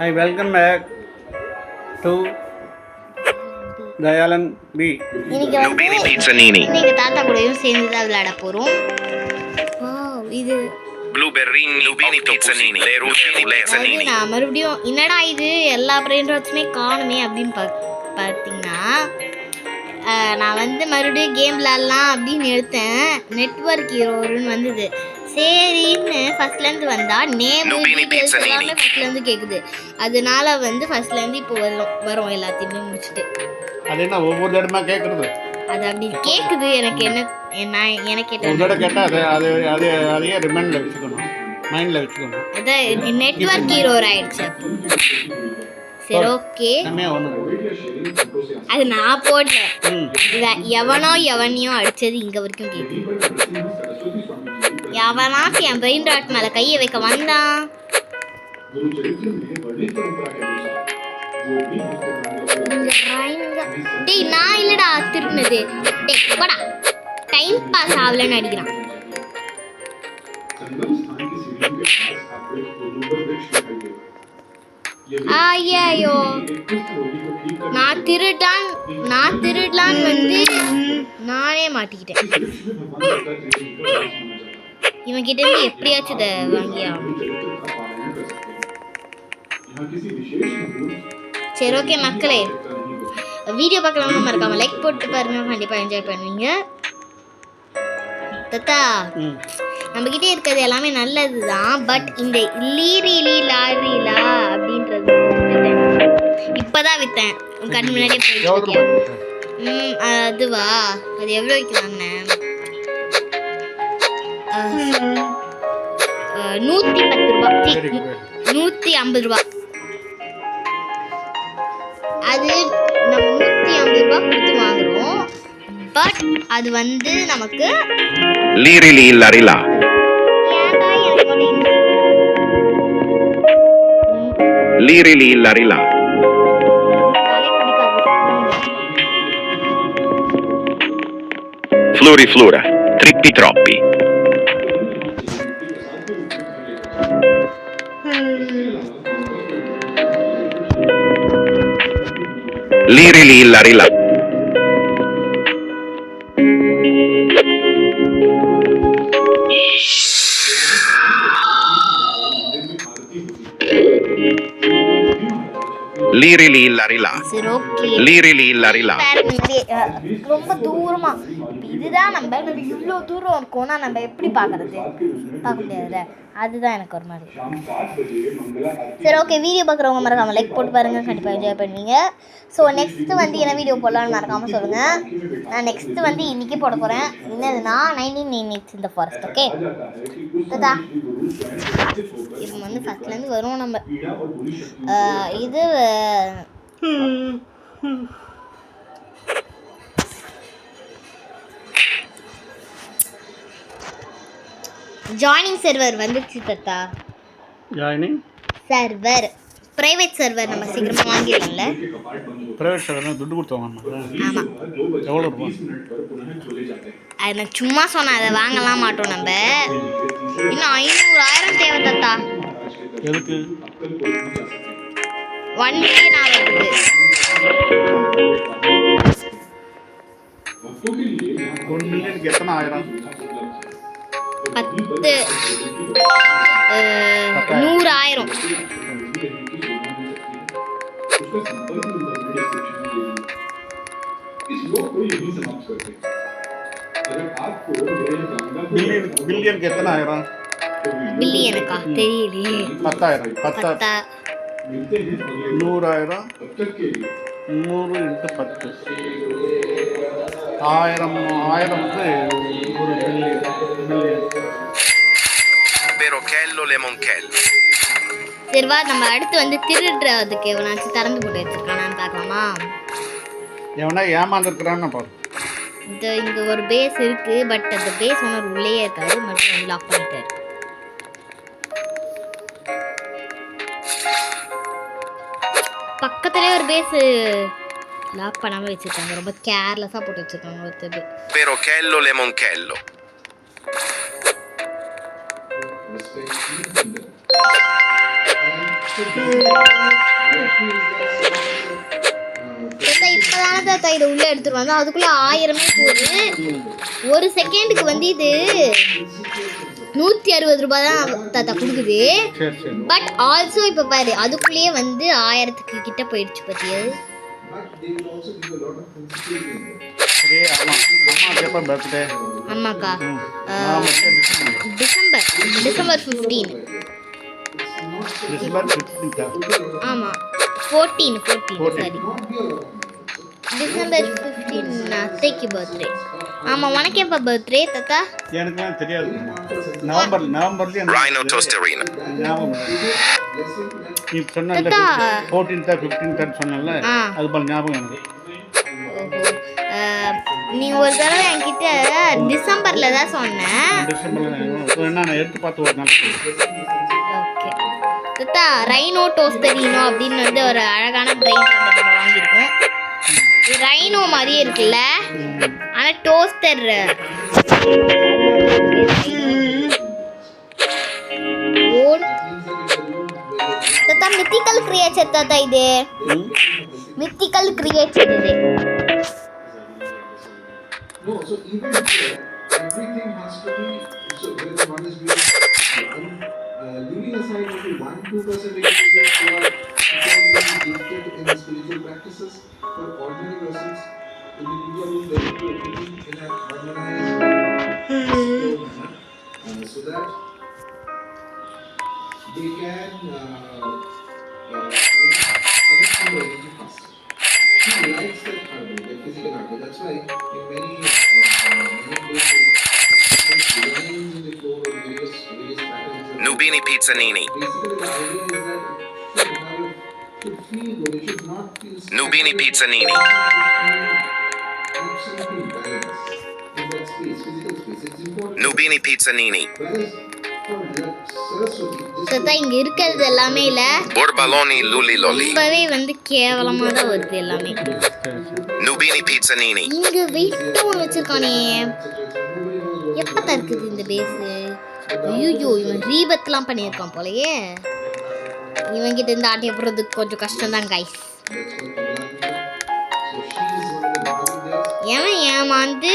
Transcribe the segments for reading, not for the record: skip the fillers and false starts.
Hi, welcome back to Dayalan B. இன்னைக்கு இன்னைக்கு தாத்தா கூடயும் சேர்ந்து தான் விளையாட போறோம். இது Lubini Pizzanini, le Rucini, le Zanini. நான் மறுபடியும் என்னடா இது எல்லா பிரெயின் ராட்ஸுமே காணுமே அப்படின்னு பார்த்தீங்கன்னா நான் வந்து மறுபடியும் கேம் விளாட்லாம் அப்படின்னு எடுத்தேன். நெட்வொர்க் ஹீரோன்னு வந்தது. சரின்னு ஃபர்ஸ்ட்லேருந்து வந்தால் நேம் டீட்டெயில்ஸ் எல்லாமே ஃபர்ஸ்ட்லேருந்து கேட்குது. அதனால வந்து ஃபர்ஸ்ட்லேருந்து இப்போ வரும் எல்லாத்தையுமே முடிச்சுட்டு. அது என்ன ஒவ்வொரு இடமா கேட்குறது? அது அப்படி கேட்குது. எனக்கு எனக்கு கேட்டால் அதையே ரிமைண்டில் வச்சுக்கணும், மைண்டில் வச்சுக்கணும். அதான் நெட்வொர்க் ஹீரோ ஆயிடுச்சு. சரி, ஓகே. அது நான் போடல, எவனையும் அடிச்சது இங்க வரைக்கும் கேட்குது. எவனாச்சும் என் பிரெயின் ராட் மேல கையை வைக்க வந்தான். டேய், நான் இல்லடா திருப்பினது. டேய் போடா, டைம் பாஸ் ஆகலன்னு அடிக்கிறான். ஐயோ, நான் திருடலான்னு வந்து நானே மாட்டிக்கிட்டேன். இவன் கிட்ட இருந்து எப்படியாச்சும் இதை வாங்கியா. சரி, ஓகே மக்களே, வீடியோ பார்க்கலாம் மறக்காம லைக் போட்டு பாருங்க, கண்டிப்பா என்ஜாய் பண்ணுவீங்க. தத்தா, நம்ம கிட்டே இருக்கிறது எல்லாமே நல்லதுதான். பட் இந்த லாரிலா அப்படின்றது இப்பதான் வித்தேன், கண் முன்னாடியே போயிட்டு. அதுவா, அது எவ்வளோ விற்கலாங்க? 110 ரூபா, 150 ரூபா. அது நம்ம 150 ரூபா கொடுத்து வாங்குறோம். பட் அது வந்து நமக்கு Lirila. Lirila. Flora, trippi troppi. Lirila. Lirila. ரொம்ப தூரமா, இதுதான் நம்ம இவ்வளோ தூரம் இருக்கோம்னா நம்ம எப்படி பார்க்க முடியாது. அதுதான் எனக்கு ஒரு மாதிரி. சரி, ஓகே, வீடியோ பார்க்குறவங்க மறக்காமல் லைக் போட்டு பாருங்கள், கண்டிப்பாக என்ஜாய் பண்ணுவீங்க. ஸோ நெக்ஸ்ட்டு வந்து என்ன வீடியோ போடலான்னு மறக்காமல் சொல்லுங்கள். நான் நெக்ஸ்ட்டு வந்து இன்றைக்கி போட போகிறேன். என்னதுன்னா 1998 இந்த ஃபாரஸ்ட். ஓகே தா, இப்போ வந்து ஃபஸ்ட்லேருந்து வரும். நம்ம இது ஜாயினிங் சர்வர் வந்துச்சு தத்தா. ஜாயினிங் சர்வர், பிரைவேட் சர்வர் நம்ம சீக்கிரமா வாங்கிடலாம்ல. பிரைவேட் சர்வர் துட்டு கொடுத்து வாங்கணும். ஆமாம். எவ்வளோ இருக்கும்? அது நான் சும்மா சொன்னேன், அதை வாங்கலாம் மாட்டோம் நம்ம. இன்னும் 500,000 தேவை தத்தா. எதுக்கு? 1 மில்லியன் ஆகுது. 1 மில்லியனுக்கு எத்தனை ஆயிரம்? 100,000. பில்லியனுக்கு எத்தனை ஆயிரம்? பில்லியனுக்கா தெரியலையே. 10,000. 100,000 100 × 10 1000 வந்து ஒரு பில்லியன். Perochello Lemonchello. சரி வா, நம்ம அடுத்து வந்து திருடுறதுக்கு எவனாச்சும் திறந்து போட்டு வச்சிருக்கானான்னு பார்க்கலாமா? எவனா ஏமாந்துருக்குறான்னு பார்ப்போம். இங்கே ஒரு பேஸ் இருக்கு. பட் அந்த பேஸ் ஒன்று உள்ளே இருக்காது, மறுபடியும் லாக் பண்ணிட்டாரு. பக்கத்துலேயே ஒரு பேஸ் லாக் பண்ணாமல் வச்சுருக்காங்க. ரொம்ப கேர்லெஸ்ஸாக போட்டு வச்சுருக்காங்க ஒருத்தர். Perochello Lemonchello. இப்பதானே தாத்தா இதை உள்ள எடுத்துட்டு வந்தோம், அதுக்குள்ள 1000 போகுது. ஒரு செகண்டுக்கு வந்து இது 160 ரூபாய் தான் தாத்தா கொடுக்குது. பட் ஆல்சோ இப்போ பாரு அதுக்குள்ளேயே வந்து 1000க்கு கிட்ட போயிடுச்சு பத்தியா. ஆமாக்கா டிசம்பர் 15. ஆமா 14 சாரி டிசம்பர் 15 அத்தைக்கு பர்த்டே. ஆமா உனக்கு எப்போ பர்த்டே தாத்தா? எனக்குலாம் தெரியாது. நவம்பர்ல Rhino Toasterina. நீ சொன்ன 14th 15th சொன்னல அது போல ஞாபகம் எனக்கு. நீ ஒரு தடவை என்கிட்ட டிசம்பர்ல தான் சொன்னேன். டிசம்பர்ல நான் எடுத்து பார்த்து ஒரு நாள். ஓகே தாத்தா ரைனோ டோஸ்டரினோ அப்படின்னு வந்து ஒரு அழகான பிரைன் நம்ம வாங்கியிருக்கோம். ரைனோ மாதிரியே இருக்குல்ல, ஆனால் டோஸ்டர் தாத்தா மித்திக்கல் கிரியேச்சர் தாத்தா இது மித்திக்கல் கிரியேச்சர் இது. No, so even here, everything has to be, so whether one is being leaving aside maybe 1-2% individuals who are becoming gifted in spiritual practices, for ordinary persons, individuals they will be operating in a harmonized manner, so that they can understand the energy faster. He likes that harmony, that physical harmony. That's why in many places, lines in the floor or various patterns. Nubini Pizzanini. Basically, the idea is that it should feel good. It should not feel Nubini Pizzanini. Absolutely balance in that space, physical space. It's important. Nubini Pizzanini. Whereas for Saraswati, தாத்தா இங்க இருக்கிறது எல்லாமே இல்ல Borbaloni Luli Loli. ரொம்பவே வந்து கேவலமா தான் வருது எல்லாமே. Nubini Pizzanini. இங்க வெயிட் ஒன்று வச்சிருக்கானே, எப்பதான் இருக்குது இந்த பேஸ்? ஐயோ இவன் ரீபத்லாம் பண்ணியிருக்கான் போலயே. இவன் கிட்ட இருந்து ஆட்டிய போடுறதுக்கு கொஞ்சம் கஷ்டம் தான் கைஸ். ஏன் ஏமாந்து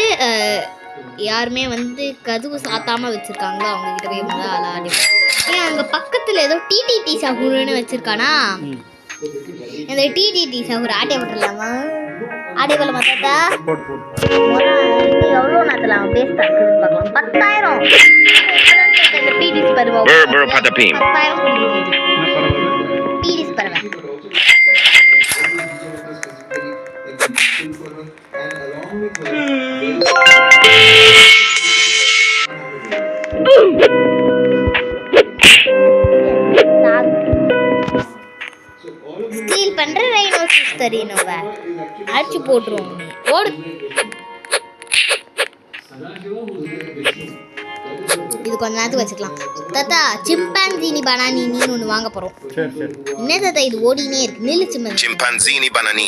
யாருமே வந்து கதவு சாத்தாம வச்சிருக்காங்களோ அவங்க கிட்ட போய் முதல்ல ஆளாடி. ஏன் அங்க பக்கத்துல ஏதோ டிடிடி சகுருன்னு வச்சிருக்கானா, இந்த டிடிடி சகுரு ஆட்டிய போட்டுடலாமா? ஆட்டிய போடலாமா தாத்தா? எவ்வளோ நேரத்தில் அவன் பேஸ்ட் இருக்குதுன்னு பார்க்கலாம். 10,000 இந்த டிடிசி பருவா 10,000 டிடிசி பருவா. ஸ்டீல் பண்ற ரைனோசஸ் தரீனோவ அடிச்சு போட்டுருவோம். நீ ஓடு. இது கொஞ்ச நேரத்துக்கு வச்சுக்கலாம் தாத்தா. சிம்பான்சினி பனானின்னு ஒன்று வாங்க போறோம். என்ன தாத்தா இது ஓடினே இருக்கு? நில்லு சிம்பான்சி. Chimpanzini Banani.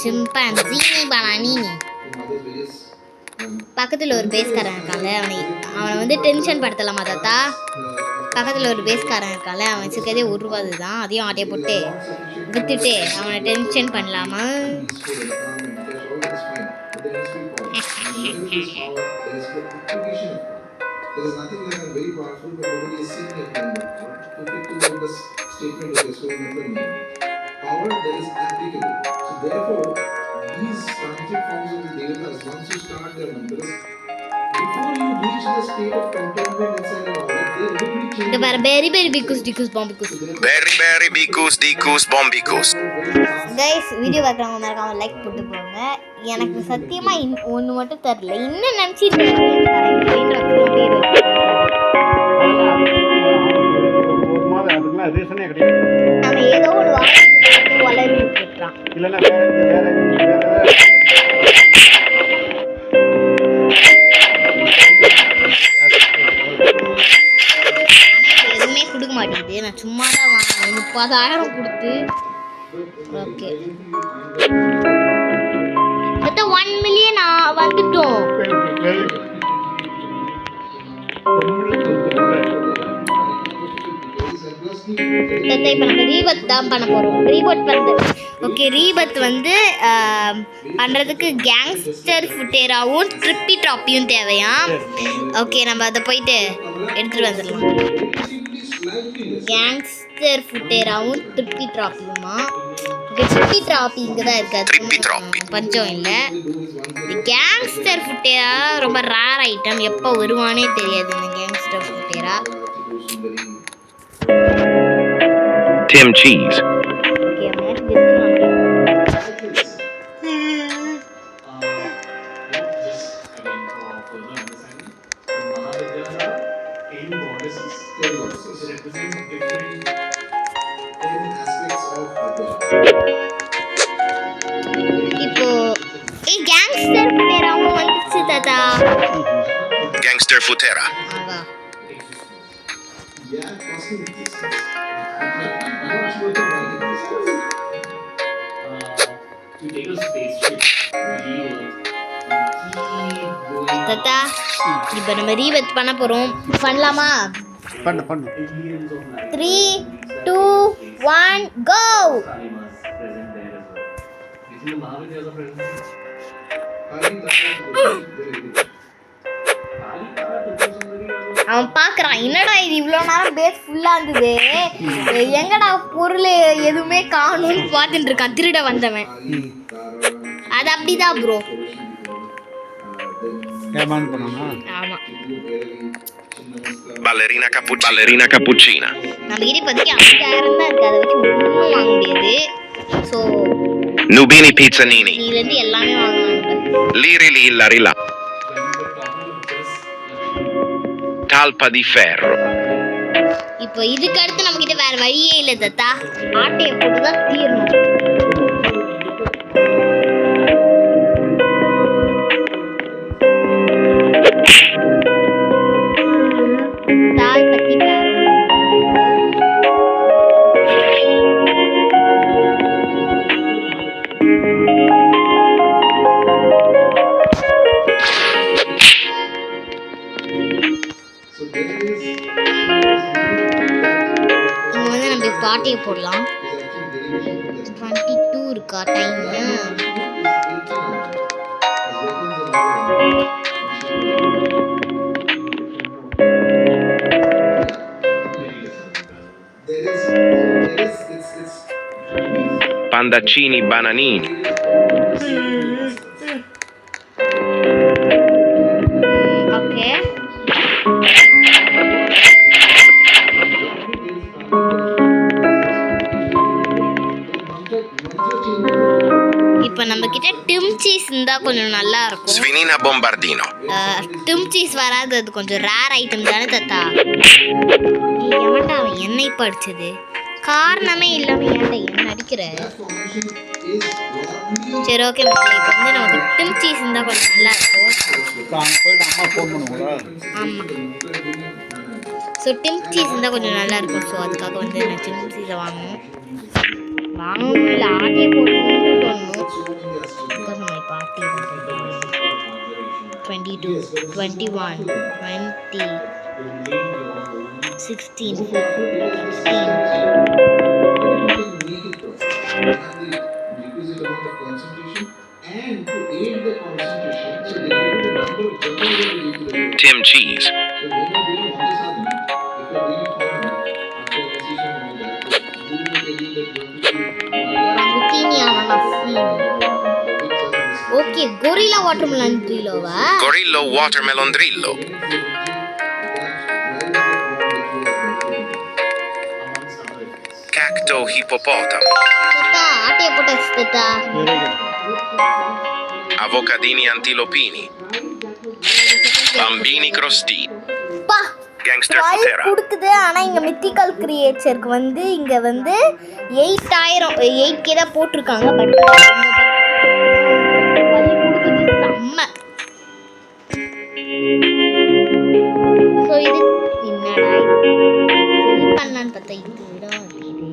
சிம்பான்சினி பனானினி. பக்கத்தில் ஒரு பேஸ்காரன் இருக்கான்ல, அவனை வந்து டென்ஷன் படுத்தலாமா தாத்தா? பக்கத்தில் ஒரு பேஸ்காரன் இருக்கான்ல, அவன் வச்சுருக்கதே 1 ரூபா தான், அதையும் ஆட்டையை போட்டு விற்றுட்டு அவனை டென்ஷன் பண்ணலாமா? There is nothing like a very powerful, but nobody is seeing it anymore. To pick to the statement of the story number 9. Power that is applicable. So therefore, these tantric forms of the devatas, once you start their mantras, before you reach the state of contentment inside an aura, they will be changing. இந்த பாரு பெரி பெரி பிக்குஸ் டிக்குஸ் பாம்பிக்குஸ். Berry Berry Bikus Dikus Bombicus. Guys video பார்க்குறவங்க மறக்காம like போட்டு போங்க. எனக்கு சத்தியமா ஒன்று மட்டும் தெரியல, இன்னும் நினச்சிட்டு நம்ம ஏதோ ஒரு வார்த்தை வளர்ந்து விட்டுறான். இல்லைன்னா எதுவுமே கொடுக்க மாட்டேங்குது. நான் சும்மா தான் வாங்கினேன் 30,000 கொடுத்து. ஓகே 1 மில்லியன் வந்துட்டோம். தத்தா இப்போ நம்ம ரீபத் தான் பண்ண போகிறோம். ரீபத் வந்து பண்ணுறதுக்கு கேங்ஸ்டர் ஃபுட்டேராவும் ட்ரிப்பி ட்ராப்பியும் தேவையா. ஓகே, நம்ம அதை போயிட்டு எடுத்துகிட்டு வந்துடலாம். கேங்ஸ்டர் ஃபுட்டேராவும் ட்ரிப்பி ட்ராப்பியுமா? ஓகே, ட்ரிப்பி ட்ராப்பி இங்கே தான் இருக்காது, பஞ்சம் இல்லை. கேங்ஸ்டர் ஃபுட்டேரா ரொம்ப ரேர் ஐட்டம், எப்போ வருவானே தெரியாது இந்த கேங்ஸ்டர் ஃபுட்டேரா. Tim Cheese. ஓகே, மேட்ச் எடுத்துக்கலாம். இப்போ கேங்ஸ்டர் ஃபுட்டேராவும் வந்துச்சு தாத்தா. Gangster Futera. ஆகா, தாத்தா இப்போ நம்ம ரீபத் பண்ண போகிறோம். பண்ணலாமா? பண்ணு 3, 2, 1 கோ. அவன் பார்க்குறான், என்னடா இது இவ்வளோ நேரம் பேஸ் ஃபுல்லாக இருந்தது, எங்கடா பொருள் எதுவுமே காணும்னு பார்த்துட்டு இருக்கான் திருட வந்தவன். அது அப்படிதான் ப்ரோ. ஏமாந்து போனானா? ஆமாம், Ballerina cappuccina. நம்ம கிட்ட இப்போதைக்கு 5000 தான் இருக்குது, அதை வச்சு ஒன்றும் வாங்க முடியாது. So Nubini Pizzanini. இதுலேருந்து எல்லாமே வாங்கலாம். Liri Larilla. Talpa di ferro. இப்போ இதுக்கு அடுத்து நம்ம கிட்ட வேற வழியே இல்லை தத்தா, ஆட்டையை போட்டு தான் தீரணும். தால் பத்தி இங்க வந்து நம்ம பாட்டியை போடலாம். 22 இருக்கா டைம்? Pandaccini bananini. ஓகே, இப்போ நம்ம கிட்ட டிம் சீஸ் இருந்தால் கொஞ்சம் நல்லா இருக்கும். Svinina bombardino. டிம் சீஸ் வராது, அது கொஞ்சம் ரேர் ஐட்டம் தானே தத்தா. எவன்டா அவன் எண்ணெய் படிச்சது? காரணமே இல்லாமல் ஏன்டா என்ன அடிக்கிற? சரி, ஓகே மக்களே, இப்போ வந்து நமக்கு டிம் சீஸ் இருந்தால் கொஞ்சம் நல்லா இருக்கும். இப்போ அங்கே போயிட்டு அம்மா ஃபோன் பண்ணுங்களா? ஆமாம், ஸோ டிம் சீஸ் இருந்தால் கொஞ்சம் நல்லா இருக்கும். ஸோ அதுக்காக வந்து நான் டிம் சீஸை வாங்கணும் இல்லை ஆட்டியை போடணும்னு தோணணும். பிகாஸ் நம்ம இப்போ ஆட்டி 22, 21, 20, 16, 15. Tim Cheese. Okay, gorilla watermelon ட்ரில்லோவா? Gorillo watermelon drillo. Cacto hippopotamo. தத்தா ஆட்டையை போட்டாச்சு Datta. Avocadini antilopini. Bambini crostini. பா, Gangster 12 Futera. கொடுக்குது. ஆனால் இங்கே மித்திக்கல் கிரியேச்சருக்கு வந்து இங்கே வந்து 8000 8K தான் போட்டிருக்காங்க. பட் கொடுக்குது செம்ம. ஸோ இது என்னடா இது பண்ணலான்னு பார்த்தா இதுதான் இது.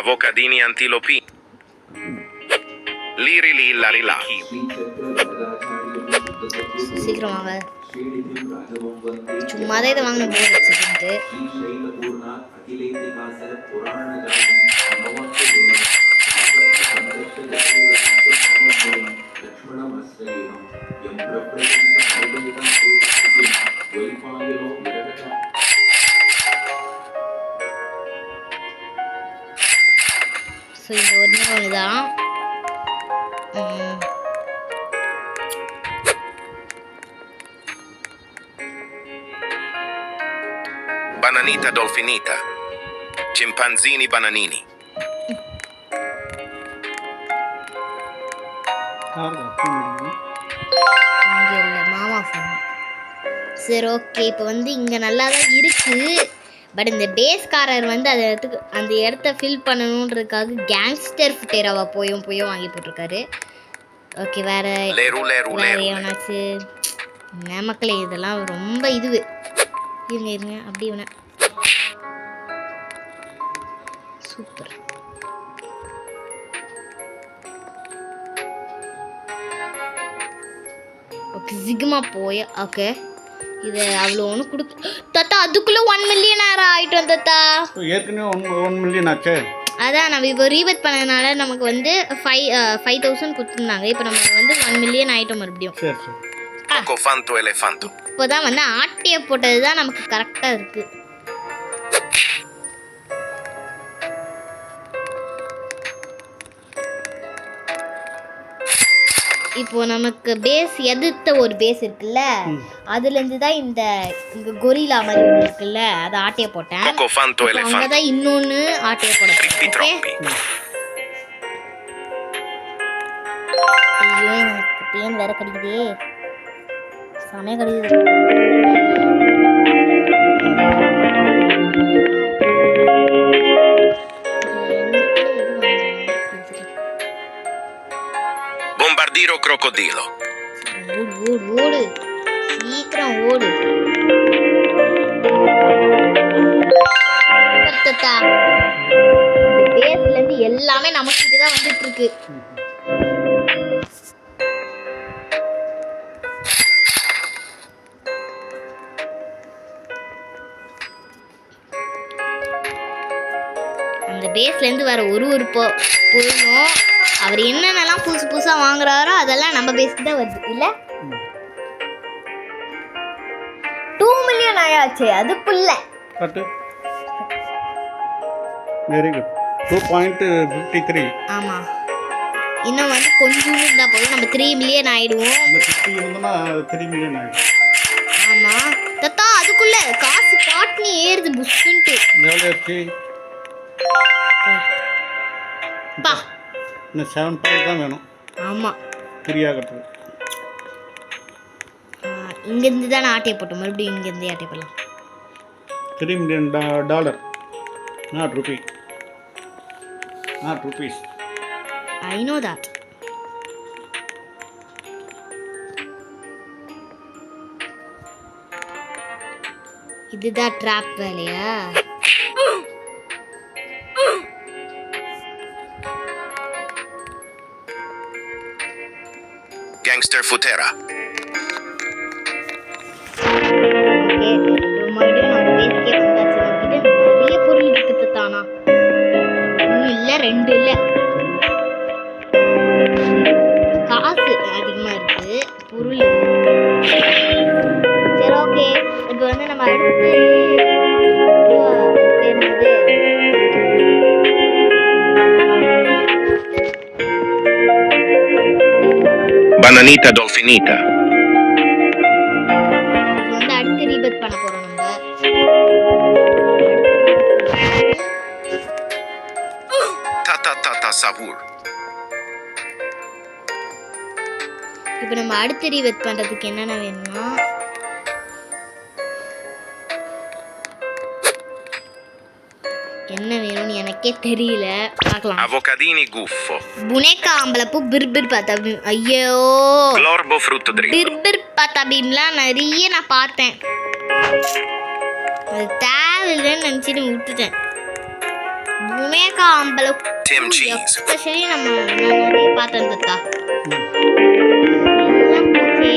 Avocadini antilopi. Liri lillari la. சீக்கிரம் வாங்க. சும்மா தான் இதை வாங்கின போர் வச்சுக்கிட்டு. ஸோ இந்த ஒன்று தான். Bananita dolfinita. Chimpanzini bananini. இங்கே இல்லை, மாமா ஃபோன். சரி ஓகே, இப்போ வந்து இங்கே நல்லா தான் இருக்குது. பட் இந்த பேஸ்காரர் வந்து அந்த இடத்த ஃபில் பண்ணணுன்றதுக்காக கேங்ஸ்டர் ஃபுட்டேராவை போயும் வாங்கி போட்டிருக்காரு. ஓகே, வேறு எவனாச்சு மக்களே இதெல்லாம் ரொம்ப இருங்க அப்படி இவனை சூப்பர். ஓகே சிக்மா போய் ஓகே இது அவ்வளோ ஒன்று தாத்தா அதுக்குள்ளே 1 மில்லியன் ஆகிட்டோம் தாத்தா. ஏற்கனவே 1 மில்லியன் ஆச்சு. அதான் நம்ம இப்போ ரீபத் பண்ணதுனால நமக்கு வந்து 5,000 கொடுத்துருந்தாங்க. இப்போ நம்ம வந்து 1 மில்லியன் ஆகிட்டோம் மறுபடியும். சரி சரி. Cofanto elefanto. இப்போ தான் வந்து ஆட்டையை போட்டது தான் நமக்கு கரெக்டாக இருக்குது. இப்போ நமக்கு பேஸ் எதிர்த்த ஒரு பேஸ் இருக்குல்ல, அதுலேருந்து தான் இந்த கொரிலா மாதிரி ஒன்று இருக்குல்ல, அதை ஆட்டையை போட்டேன். அங்கே தான் இன்னொன்று ஆட்டையை போட்டேன். ஐயோ எனக்கு பேன் வேற கிடைக்குதே, சமயம் கிடைக்குது. Bombardiro crocodilo. ஓடு சீக்கிரம் ஓடு. பேஸ்ல இருந்து எல்லாமே நமக்கிட்ட தான் வந்துட்டு இருக்கு. அந்த பேஸ்ல இருந்து வர ஒரு பொருளும் அவர் என்னென்னலாம் புதுசா வாங்குறாரோ அதெல்லாம் நம்ம பேஸ்க்கு தான் வருது இல்ல. 2 மில்லியன் ஆயாச்சு அதுக்குள்ள. Very good. 2.53. ஆமா, இன்னும் வந்து கொஞ்சம் இருந்தா போதும் நம்ம 3 மில்லியன் ஆயிடுவோம். 50 இருந்தா 3 மில்லியன் ஆயிடும். ஆமா தத்தா, அதுக்குள்ள காசு பாட்னி ஏறுது புஷ்ன்ட்டு. எவ்வளவு ஏறுச்சு பா? இன்னும் 7 பாயிண்ட் தான் வேணும். ஆமாம், 3 ஆகட்டும். இங்கேருந்து தான் ஆட்டையை போட்டோம், மறுபடியும் இங்கேருந்து ஆட்டையை போடலாம். $3 million, not rupee, not rupees. I know that. இதுதான் ட்ராப் வேலையா? Gangster Futera. மறுபடியும் நம்ம பேசிக்கே வந்தாச்சு. நம்மகிட்ட நிறைய பொருள் இருக்குது தானா, ஒன்றும் இல்லை 2 இல்லை, காசு அதிகமாக இருக்குது, பொருள். சரி ஓகே, இப்போ வந்து நம்ம அடுத்து Bananita dolfinita. வந்து அடுத்து ரீபத் பண்ண போறோம் நம்ம. Tata sahur. இப்போ நம்ம அடுத்து ரீபத் பண்றதுக்கு என்னென்ன வேணும்னா, என்ன வேணும்னு எனக்கே தெரியல, பார்க்கலாம். Avocadini guffo. புனேக்கா ஆம்பளப்பூ பிர்பிர் பத்தாபி. ஐயோ, Glorbo frutto dritto. பிர்பிர் பத்தாபின்லாம் நிறைய நான் பார்த்தேன், அது தேவையில்லைன்னு நினச்சிட்டு விட்டுட்டேன். புனேகா அம்பலம் Tim cheese. எஸ்பெஷலி நான் நிறைய பார்த்தேன் தாத்தா. எல்லாம் போச்சே.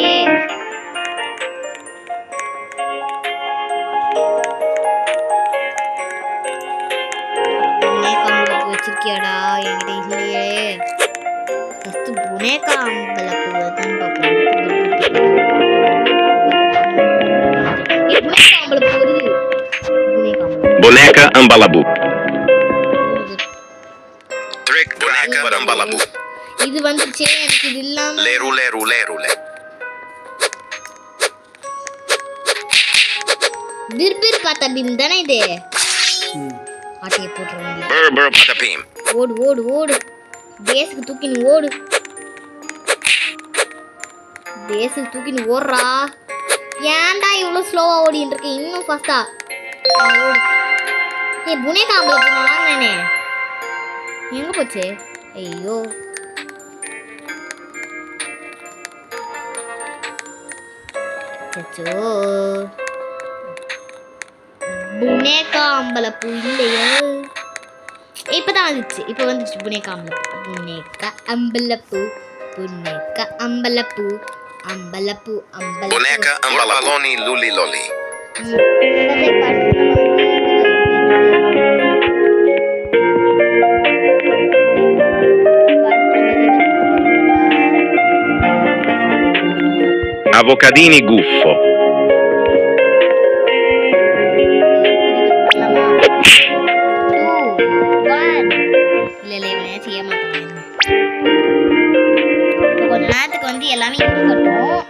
புனேகா அம்பலம் வச்சிருக்கியாடா? என்கிட்ட இல்லையே. ஃபர்ஸ்ட் புனேகா அம்பலம் தான் பார்ப்போம். புனேகா அம்பலம் வருது. Boneca Ambalabu. Trick Boneca Ambalabu. இது வந்துச்சே எனக்கு இது இல்லாம Leru leru leru le. பிர்பிர் பாத்தா பீம் தானே இது. ஆட்டியை போட்டுருவாங்க. Bur bur patapim. ஓடு ஓடு ஓடு. பேஸ்க்கு தூக்கின்னு ஓடு. பேஸ்க்கு தூக்கின்னு ஓடுறா. ஏன்டா இவ்வளோ ஸ்லோவா ஓடிட்டு இருக்க? இன்னும் ஃபாஸ்டா ஓடு. ஏ புனேகா அம்பலம் வாங்கினே எங்க போச்சு? ஐயோ சச்சோ புனேகா அம்பலப்பூ இல்லையா? இப்பதான் வந்துச்சு. இப்போ வந்துச்சு புனேகா அம்பலப்பூ. புனேகா அம்பலப்பூ புனேகா அம்பலப்பூ அம்பலப்பூ அம்பலப்பூ. Boneca Ambalaloni luli loli. Avocadini Guffo. கொஞ்ச நேரத்துக்கு வந்து எல்லாமே இருக்கட்டும்.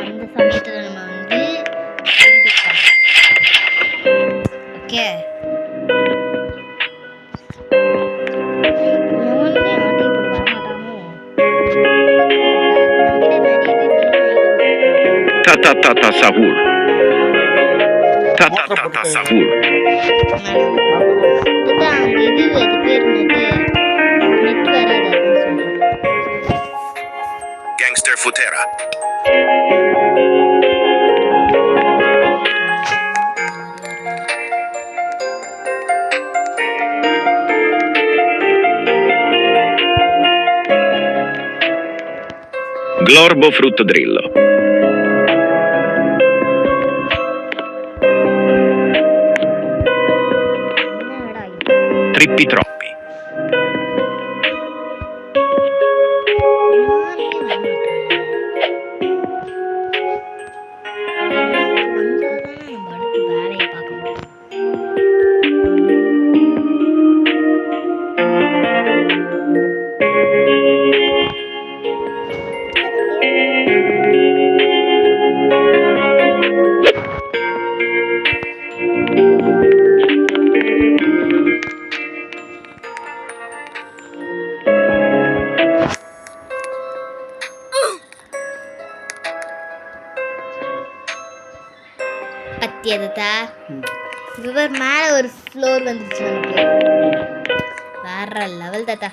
அந்த சமயத்துல நம்ம வந்து okay Tata tata sahur. Tata tata sahur. இது அது பேர் என்னது? நெட் வராது அதான் சொல்றேன். Gangster Futera. Glorbo fruttodrillo. என்னடா இது? Trippi troppi. பத்தியதா இவர் மேல ஒரு ஃப்ளோர் வந்துச்சு நமக்கு. வேற லெவல் தாத்தா.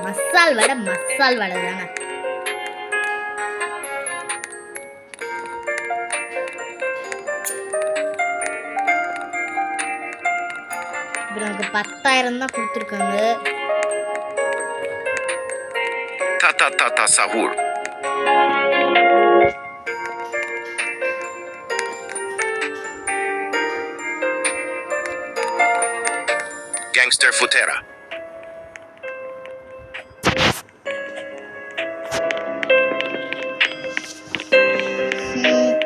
மசால் வடை தானே. இப்போ நமக்கு 10,000 தான் கொடுத்துருக்காங்க. Tata tata sahur. Gangster Futera.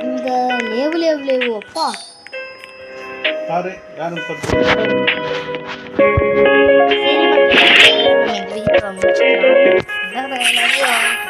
இந்த லேவு அப்பா பாரு யாரும் சரி மக்களே, நம்ம இந்த வீடியோ முடிச்சுக்கலாம்.